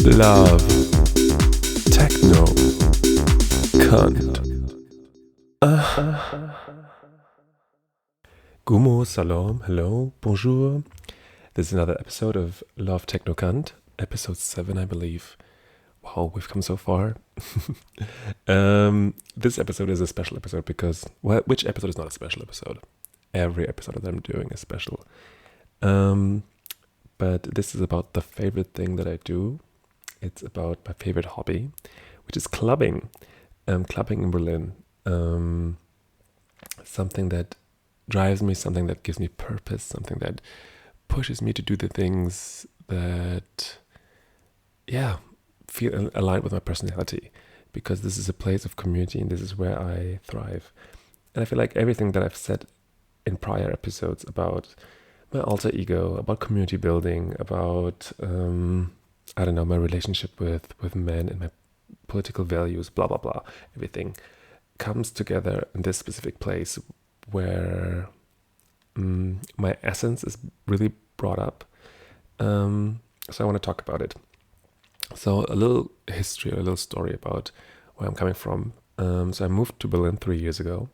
Love, Techno, Kant. Gumo, salam, hello, bonjour. This is another episode of Love, Techno, Kant, episode 7, I believe. Wow, we've come so far. This episode is a special episode because, well, which episode is not a special episode? Every episode that I'm doing is special. But this is about the favorite thing that I do. It's about my favorite hobby, which is clubbing. Clubbing in Berlin. Something that drives me, something that gives me purpose, something that pushes me to do the things that, feel aligned with my personality. Because this is a place of community and this is where I thrive. And I feel like everything that I've said in prior episodes about my alter ego, about community building, about my relationship with men and my political values, blah blah blah, everything comes together in this specific place where my essence is really brought up. So I want to talk about it. So a little history, a little story about where I'm coming from. So I moved to Berlin 3 years ago.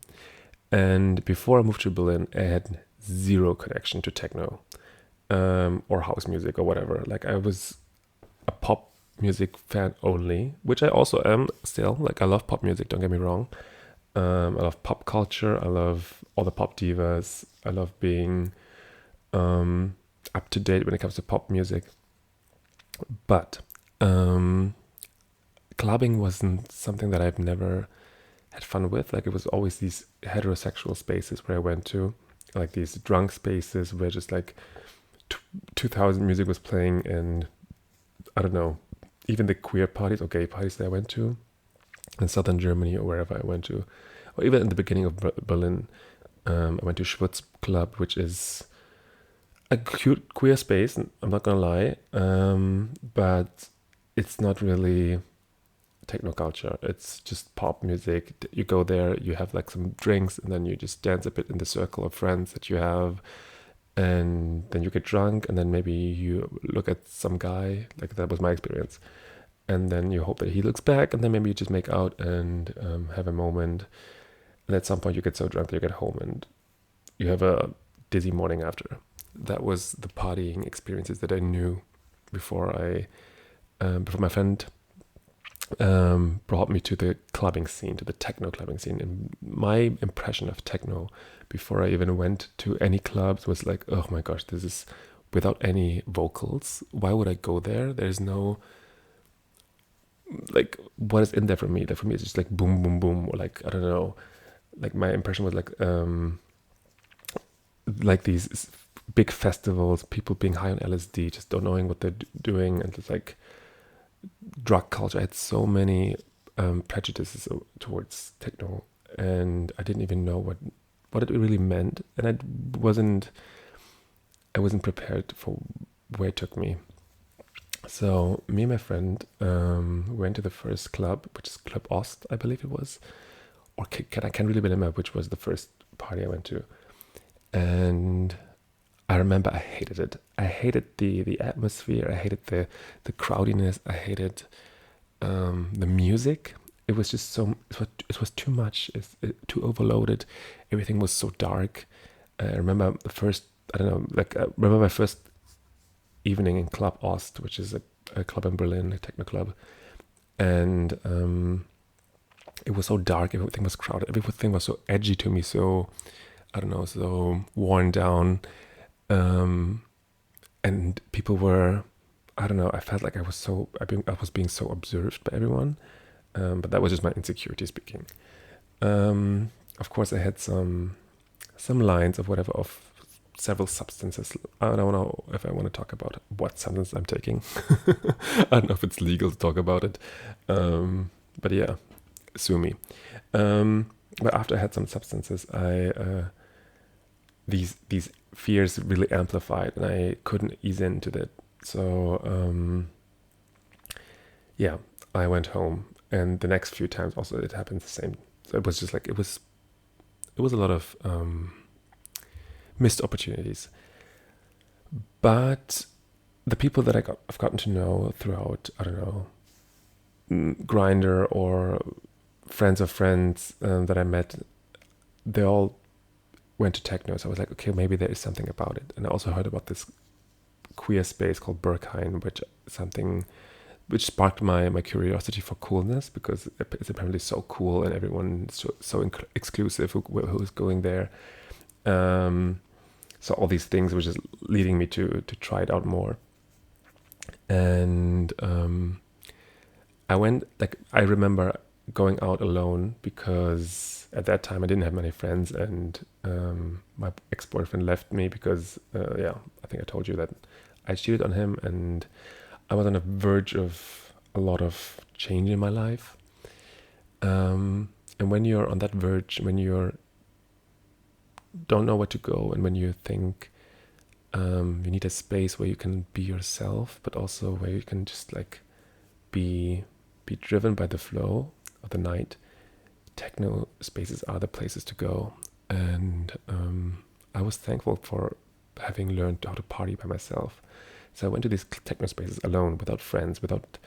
And before I moved to Berlin, I had zero connection to techno or house music or whatever. Like I was a pop music fan only, which I also am still. Like I love pop music, don't get me wrong. I love pop culture. I love all the pop divas. I love being up to date when it comes to pop music. But clubbing wasn't something that I've never had fun with. Like it was always these heterosexual spaces where I went to, like these drunk spaces where just like 2000 music was playing, and I don't know, even the queer parties or gay parties that I went to in southern Germany or wherever I went to, or even in the beginning of Berlin, I went to Schwutz Club, which is a cute queer space, I'm not gonna lie, but it's not really techno culture. It's just pop music. You go there, you have like some drinks, and then you just dance a bit in the circle of friends that you have, and then you get drunk, and then maybe you look at some guy, like that was my experience, and then you hope that he looks back, and then maybe you just make out and have a moment, and at some point you get so drunk that you get home and you have a dizzy morning after. That was the partying experiences that I knew before my friend brought me to the clubbing scene, to the techno clubbing scene. And my impression of techno before I even went to any clubs was like, oh my gosh, this is without any vocals. Why would I go there? There's no, like, what is in there for me? Like for me, it's just like boom, boom, boom, or like, I don't know. Like my impression was like these big festivals, people being high on LSD, just don't knowing what they're doing, and it's like drug culture. I had so many prejudices towards techno, and I didn't even know what it really meant, and I wasn't prepared for where it took me. So me and my friend went to the first club, which is Club Ost, I believe it was, or I can't really remember which was the first party I went to, and I remember I hated it. I hated the atmosphere. I hated the crowdiness. I hated the music. It was just it was too much. Too overloaded. Everything was so dark. I remember remember my first evening in Club Ost, which is a club in Berlin, a techno club. And it was so dark. Everything was crowded. Everything was so edgy to me. So, I don't know, so worn down. And people were, I don't know, I felt like I was being so observed by everyone, but that was just my insecurity speaking. Of course, I had some lines of whatever, of several substances. I don't know if I want to talk about what substance I'm taking. I don't know if it's legal to talk about it, but yeah, sue me. But after I had some substances, these fears really amplified, and I couldn't ease into that. So I went home, and the next few times also it happened the same. So it was just like it was a lot of missed opportunities. But the people that I've gotten to know throughout, I don't know, Grinder or friends of friends that I met, they all went to techno. So I was like, okay, maybe there is something about it. And I also heard about this queer space called Berghain, which sparked my curiosity for coolness, because it's apparently so cool and everyone's so exclusive who's going there. So all these things were just leading me to try it out more. And I remember going out alone because at that time I didn't have many friends, and my ex-boyfriend left me because, I think I told you that I cheated on him, and I was on the verge of a lot of change in my life. And when you're on that verge, when you don't know where to go, and when you think you need a space where you can be yourself, but also where you can just like be driven by the flow of the night, techno spaces are the places to go. And I was thankful for having learned how to party by myself. So I went to these techno spaces alone, without friends, without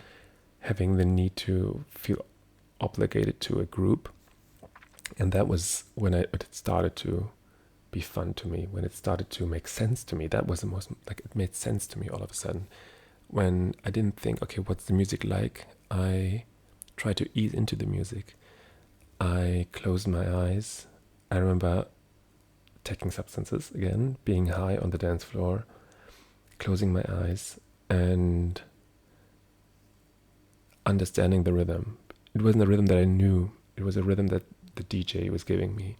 having the need to feel obligated to a group. And that was when it started to be fun to me, when it started to make sense to me. That was the most, like, it made sense to me all of a sudden. When I didn't think, okay, what's the music like? I tried to ease into the music. I closed my eyes. I remember taking substances again, being high on the dance floor, closing my eyes and understanding the rhythm. It wasn't a rhythm that I knew. It was a rhythm that the DJ was giving me.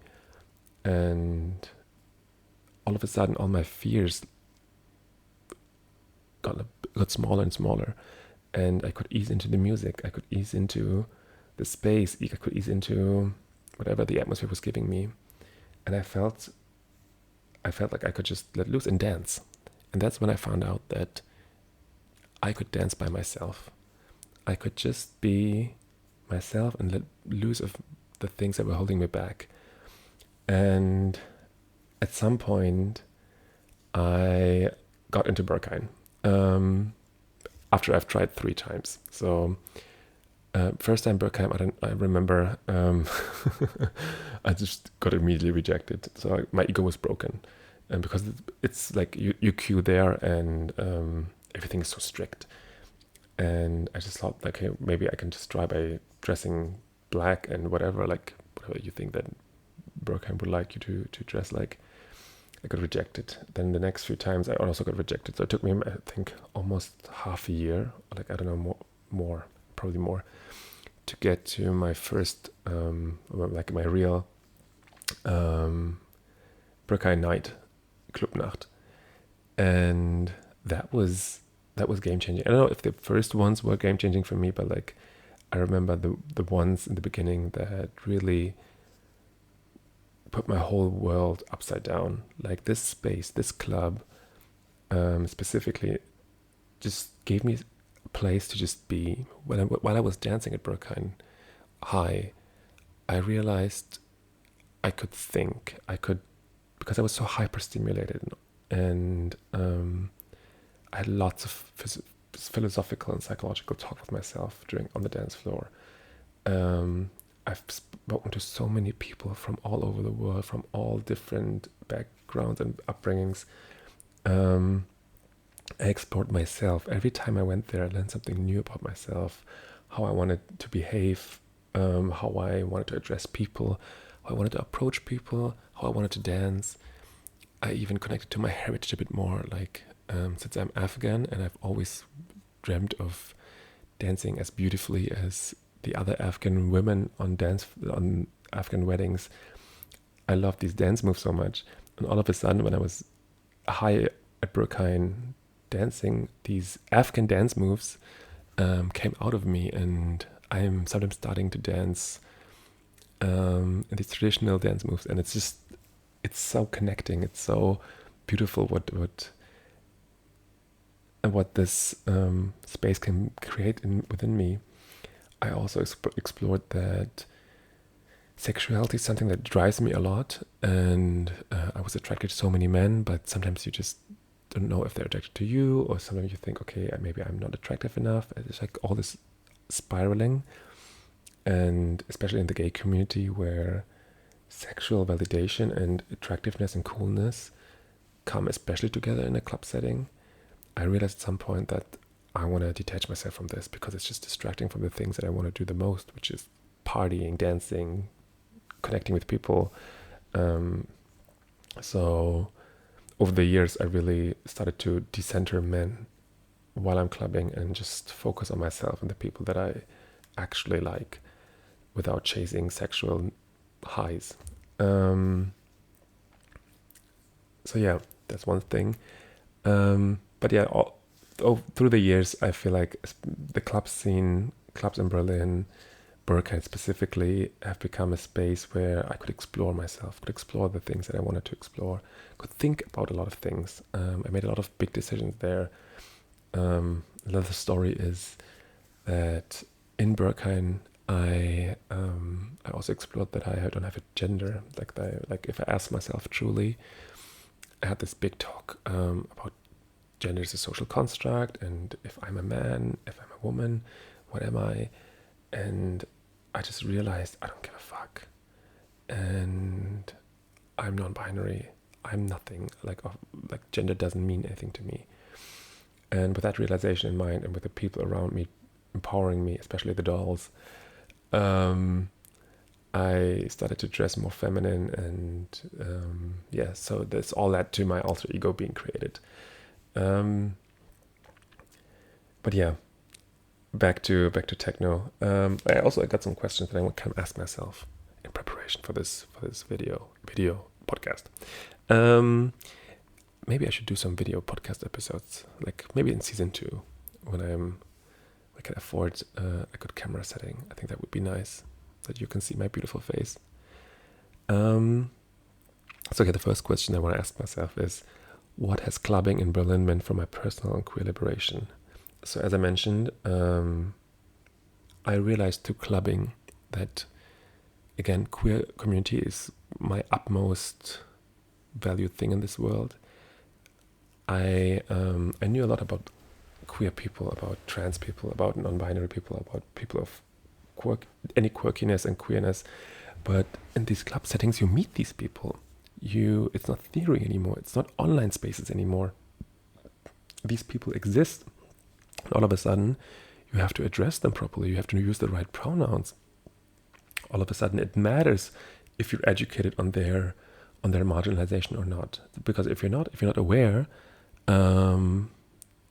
And all of a sudden, all my fears got smaller and smaller. And I could ease into the music. I could ease into the space. I could ease into whatever the atmosphere was giving me. And I felt like I could just let loose and dance. And that's when I found out that I could dance by myself. I could just be myself and let loose of the things that were holding me back. And at some point, I got into Berghain after I've tried 3 times. So first time Berghain, I remember I just got immediately rejected. So my ego was broken. And because it's like you queue there, and everything is so strict. And I just thought, like, hey, maybe I can just try by dressing black and whatever you think that Berghain would like you to dress like. I got rejected. Then the next few times I also got rejected. So it took me, I think, almost half a year, like, I don't know, more, probably more, to get to my first, like my real Berghain night, Clubnacht. And that was game changing. I don't know if the first ones were game changing for me, but like I remember the ones in the beginning that really put my whole world upside down. Like this space, this club, specifically, just gave me a place to just be. While I was dancing at Berghain High, I realized I could think. Because I was so hyper stimulated, and I had lots of philosophical and psychological talk with myself on the dance floor. I've spoken to so many people from all over the world, from all different backgrounds and upbringings. I explored myself. Every time I went there, I learned something new about myself, how I wanted to behave, how I wanted to address people, how I wanted to approach people, how I wanted to dance. I even connected to my heritage a bit more, like since I'm Afghan and I've always dreamt of dancing as beautifully as the other Afghan women on Afghan weddings. I love these dance moves so much. And all of a sudden, when I was high at Berghain dancing, these Afghan dance moves came out of me, and I'm sometimes starting to dance in these traditional dance moves, and it's so connecting. It's so beautiful what this space can create within me. I also explored that sexuality is something that drives me a lot, and I was attracted to so many men, but sometimes you just don't know if they're attracted to you, or sometimes you think, okay, maybe I'm not attractive enough. It's like all this spiraling, and especially in the gay community where sexual validation and attractiveness and coolness come especially together in a club setting. I realized at some point that I want to detach myself from this because it's just distracting from the things that I want to do the most, which is partying, dancing, connecting with people. So over the years, I really started to decenter men while I'm clubbing and just focus on myself and the people that I actually like without chasing sexual highs. So yeah, that's one thing. But yeah, through the years, I feel like the club scene, clubs in Berlin, Berghain specifically, have become a space where I could explore myself, could explore the things that I wanted to explore, could think about a lot of things. I made a lot of big decisions there. Another story is that in Berghain, I also explored that I don't have a gender. Like if I ask myself truly, I had this big talk about gender is a social construct, and if I'm a man, if I'm a woman, what am I? And I just realized I don't give a fuck, and I'm non-binary. I'm nothing. Like gender doesn't mean anything to me. And with that realization in mind, and with the people around me empowering me, especially the dolls, I started to dress more feminine, and so this all led to my alter ego being created. But yeah, back to techno. I got some questions that I kind of ask myself in preparation for this video podcast. Maybe I should do some video podcast episodes, like maybe in season 2, when I can afford a good camera setting. I think that would be nice, that you can see my beautiful face. So okay, the first question I want to ask myself is, what has clubbing in Berlin meant for my personal and queer liberation? So as I mentioned, I realized through clubbing that, again, queer community is my utmost valued thing in this world. I knew a lot about queer people, about trans people, about non-binary people, about people of any quirkiness and queerness. But in these club settings, you meet these people. It's not theory anymore. It's not online spaces anymore. These people exist. And all of a sudden, you have to address them properly. You have to use the right pronouns. All of a sudden, it matters if you're educated on their marginalization or not. Because if you're not aware,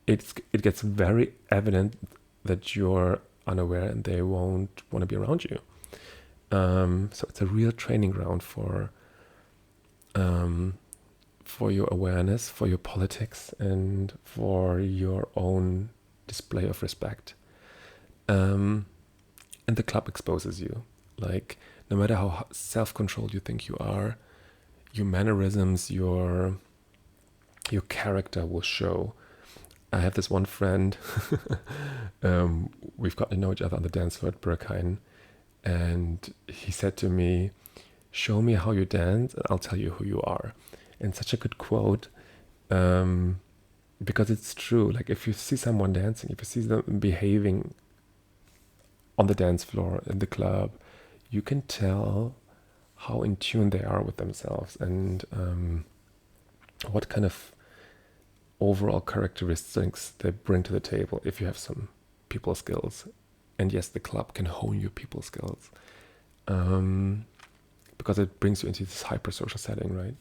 it gets very evident that you're unaware, and they won't want to be around you. So it's a real training ground for your awareness, for your politics, and for your own display of respect. And the club exposes you. Like, no matter how self-controlled you think you are, your mannerisms, your character will show. I have this one friend, we've gotten to know each other on the dance floor at Berghain, and he said to me, "Show me how you dance and I'll tell you who you are." And such a good quote, because it's true. Like, if you see someone dancing, if you see them behaving on the dance floor, in the club, you can tell how in tune they are with themselves, and what kind of overall characteristics they bring to the table if you have some people skills. And yes, the club can hone your people skills, because it brings you into this hyper social setting, right?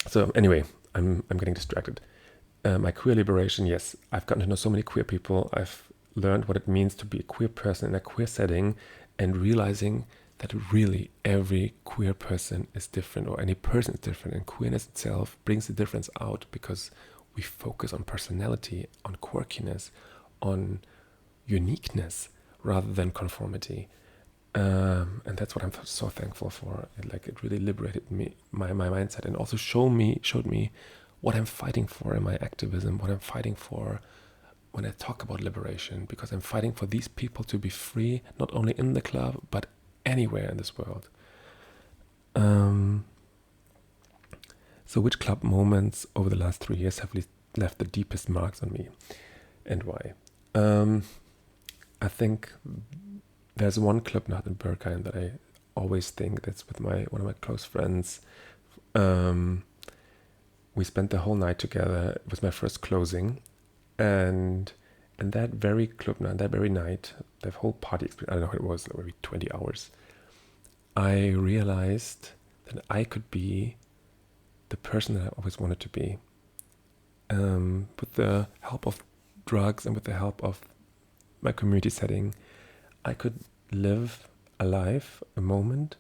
So anyway, I'm getting distracted. My queer liberation, yes, I've gotten to know so many queer people. I've learned what it means to be a queer person in a queer setting, and realizing that really every queer person is different, or any person is different, and queerness itself brings the difference out, because we focus on personality, on quirkiness, on uniqueness, rather than conformity. And that's what I'm so thankful for. It really liberated me, my mindset, and also showed me what I'm fighting for in my activism, what I'm fighting for when I talk about liberation, because I'm fighting for these people to be free, not only in the club, but anywhere in this world. So which club moments over the last 3 years have left the deepest marks on me, and why? Um, I think there's one club night in Berghain that I always think that's with one of my close friends. Um, we spent the whole night together. It was my first closing, and that very club night, that very night, that whole party experience, I don't know how it was, maybe 20 hours, I realized that I could be the person that I always wanted to be. With the help of drugs and with the help of my community setting, I could live a life, a moment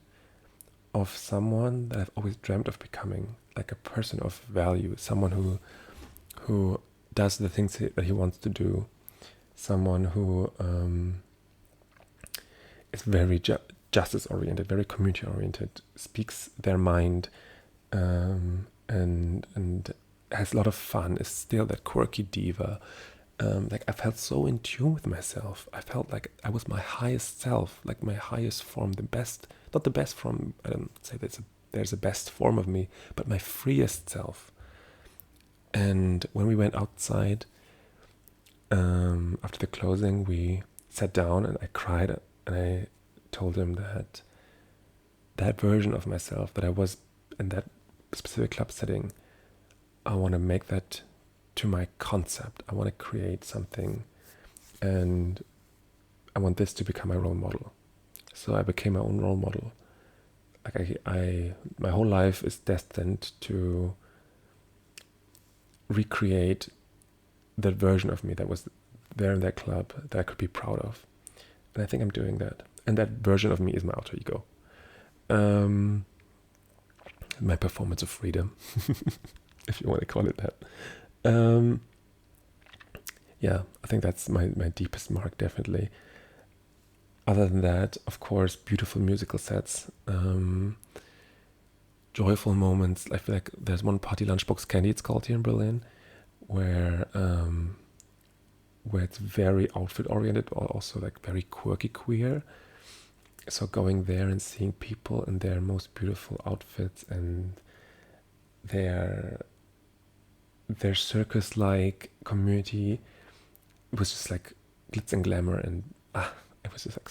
of someone that I've always dreamt of becoming, like a person of value, someone who does the things that he wants to do, someone who is very justice oriented, very community oriented, speaks their mind, and has a lot of fun. Is still that quirky diva. Like I felt so in tune with myself. I felt like I was my highest self, like my highest form, the best, not the best form. I don't say there's a best form of me, but my freest self. And when we went outside, after the closing, we sat down and I cried and I told him that that version of myself that I was in that specific club setting, I want to make that to my concept. I want to create something, and I want this to become my role model. So I became my own role model. Like my whole life is destined to recreate that version of me that was there in that club that I could be proud of. And I think I'm doing that. And that version of me is my alter ego. My performance of freedom, if you want to call it that. Yeah, I think that's my deepest mark, definitely. Other than that, of course, beautiful musical sets, joyful moments. I feel like there's one party, Lunchbox Candy, it's called here in Berlin, where it's very outfit oriented, but also like very quirky queer. So going there and seeing people in their most beautiful outfits and their circus-like community, it was just like glitz and glamour, and it was just like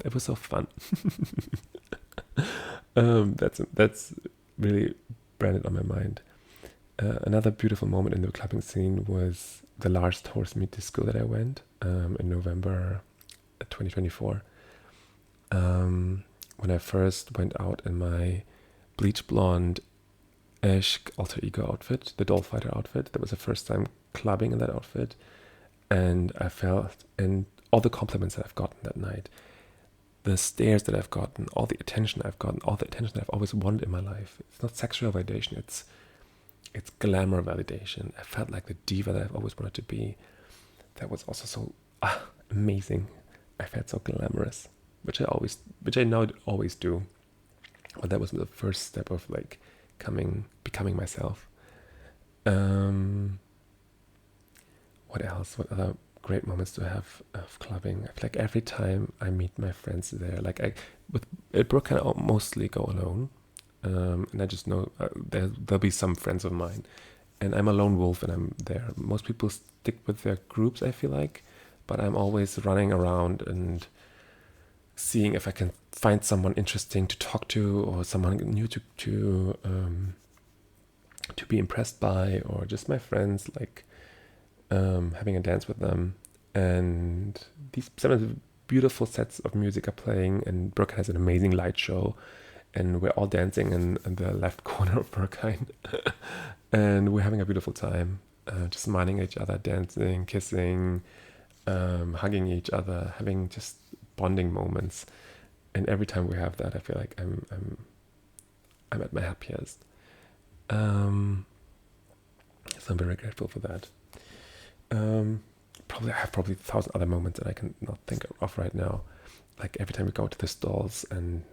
it was so fun. That's really branded on my mind. Another beautiful moment in the clubbing scene was the Lars Horse Meet Disco that I went in November 2024. When I first went out in my bleach blonde ash alter ego outfit, the doll fighter outfit, that was the first time clubbing in that outfit, and I felt, and all the compliments that I've gotten that night, the stares that I've gotten, all the attention I've gotten, all the attention that I've always wanted in my life. It's not sexual validation, it's glamour validation. I felt like the diva that I've always wanted to be. That was also so amazing. I felt so glamorous, which I now always do. But that was the first step of like becoming myself. What else? What other great moments to have of clubbing? I feel like every time I meet my friends there, like at Brooklyn, I mostly go alone. And I just know there'll be some friends of mine, and I'm a lone wolf and I'm there. Most people stick with their groups, I feel like, but I'm always running around and seeing if I can find someone interesting to talk to, or someone new to be impressed by, or just my friends, like having a dance with them. And some of the beautiful sets of music are playing, and Brooklyn has an amazing light show. And we're all dancing in the left corner of Berghain. And we're having a beautiful time, just smiling at each other, dancing, kissing, hugging each other, having just bonding moments. And every time we have that, I feel like I'm at my happiest. So I'm very grateful for that. I have 1,000 other moments that I can not think of right now. Like every time we go to the stalls and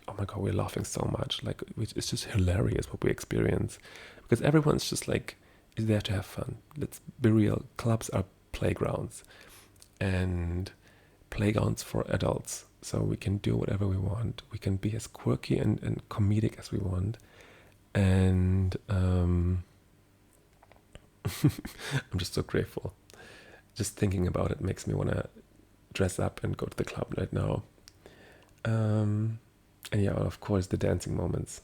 oh my god, we're laughing so much. Like it's just hilarious what we experience, because everyone's just like is there to have fun. Let's be real. Clubs are playgrounds, and playgrounds for adults. So we can do whatever we want. We can be as quirky and comedic as we want. And I'm just so grateful. Just thinking about it makes me want to dress up and go to the club right now. And yeah, of course, the dancing moments.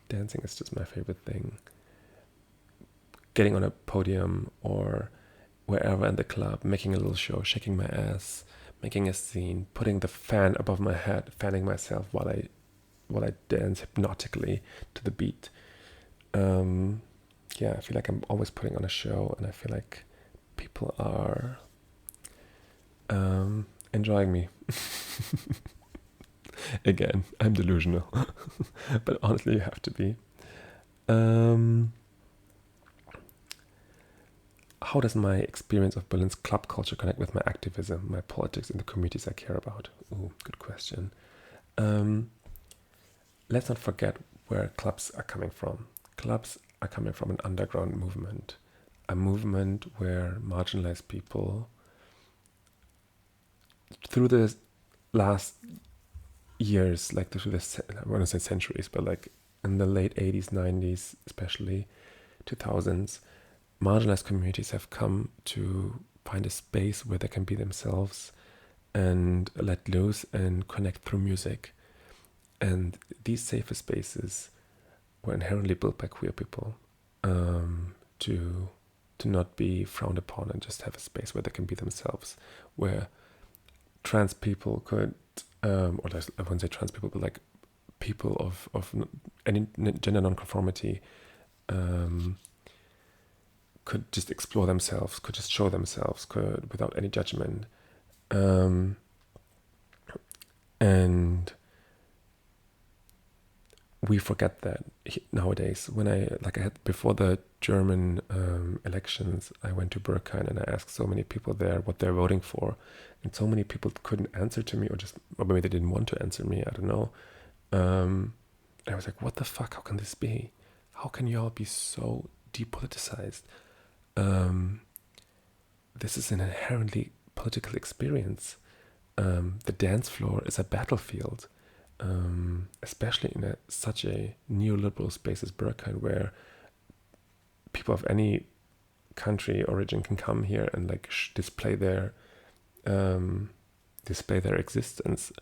Dancing is just my favorite thing. Getting on a podium or wherever in the club, making a little show, shaking my ass, making a scene, putting the fan above my head, fanning myself while I dance hypnotically to the beat. Yeah, I feel like I'm always putting on a show, and I feel like people are enjoying me. Again, I'm delusional, but honestly, you have to be. How does my experience of Berlin's club culture connect with my activism, my politics, and the communities I care about? Ooh, good question. Let's not forget where clubs are coming from. Clubs are coming from an underground movement, a movement where marginalized people, through the last years, like through the, I want to say centuries, but like in the late 80s, 90s, especially 2000s, marginalized communities have come to find a space where they can be themselves and let loose and connect through music. And these safer spaces were inherently built by queer people, to not be frowned upon and just have a space where they can be themselves, where trans people could, or I wouldn't say trans people, but like people of any gender nonconformity, could just explore themselves, could just show themselves, could without any judgment. And we forget that nowadays. When I had before the German elections, I went to Berlin and I asked so many people there what they're voting for, and so many people couldn't answer to me, or maybe they didn't want to answer me. I don't know. I was like, what the fuck? How can this be? How can you all be so depoliticized? This is an inherently political experience. The dance floor is a battlefield. Especially in such a neoliberal space as Berlin, where people of any country origin can come here and like display their existence,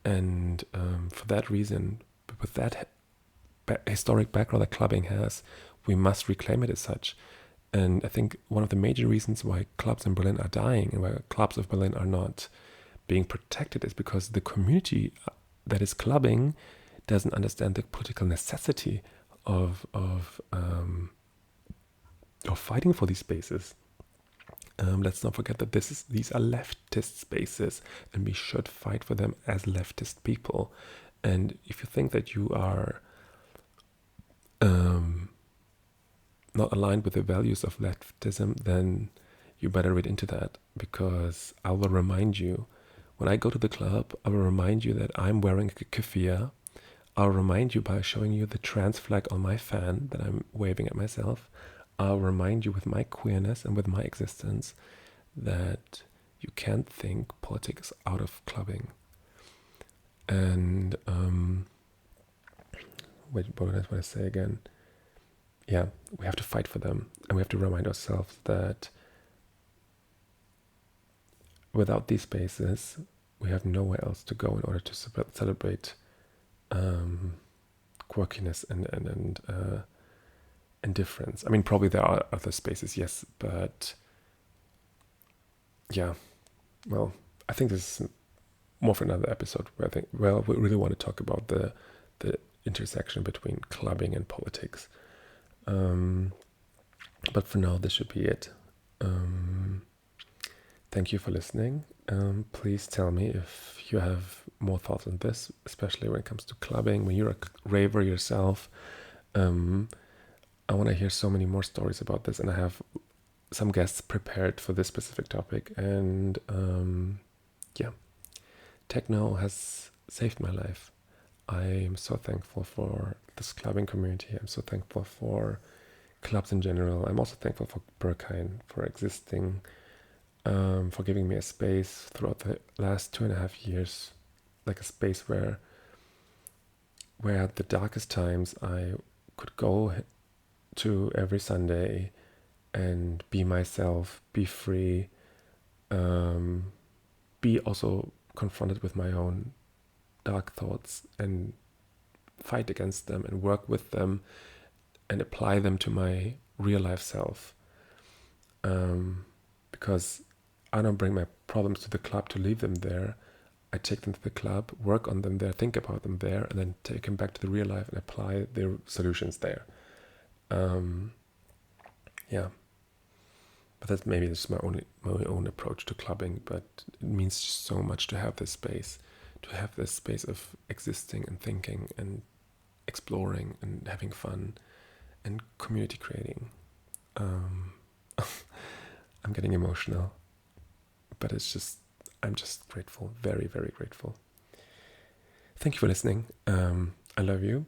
and for that reason, with that historic background that clubbing has, we must reclaim it as such. And I think one of the major reasons why clubs in Berlin are dying and why clubs of Berlin are not being protected is because the community that is clubbing doesn't understand the political necessity of fighting for these spaces. Let's not forget that these are leftist spaces, and we should fight for them as leftist people. And if you think that you are not aligned with the values of leftism, then you better read into that, because I will remind you, when I go to the club, I will remind you that I'm wearing a keffiyeh. I'll remind you by showing you the trans flag on my fan that I'm waving at myself. I'll remind you with my queerness and with my existence that you can't think politics out of clubbing. And what did I want to say again? Yeah, we have to fight for them, and we have to remind ourselves that without these spaces, we have nowhere else to go in order to celebrate quirkiness and difference. I mean, probably there are other spaces, yes, but yeah, well, I think this is more for another episode where I think, well, we really want to talk about the intersection between clubbing and politics. But for now, this should be it. Thank you for listening. Please tell me if you have more thoughts on this, especially when it comes to clubbing, when you're a raver yourself. I want to hear so many more stories about this, and I have some guests prepared for this specific topic. And yeah, techno has saved my life. I am so thankful for this clubbing community. I'm so thankful for clubs in general. I'm also thankful for Berkheim for existing, for giving me a space throughout the last 2.5 years, like a space where at the darkest times I could go to every Sunday and be myself, be free, be also confronted with my own dark thoughts and fight against them and work with them and apply them to my real life self. Because I don't bring my problems to the club to leave them there. I take them to the club, work on them there, think about them there, and then take them back to the real life and apply the solutions there. Yeah, but that's maybe just my own approach to clubbing. But it means so much to have this space, of existing and thinking and exploring and having fun and community creating. I'm getting emotional, but I'm just grateful, very, very grateful. Thank you for listening. I love you,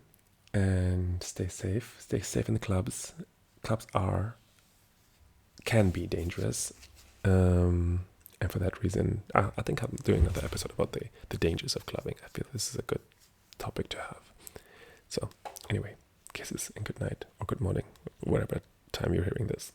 and stay safe. Stay safe in the clubs. Clubs can be dangerous, and for that reason, I think I'm doing another episode about the dangers of clubbing. I feel this is a good topic to have. So anyway, kisses and good night or good morning, whatever time you're hearing this.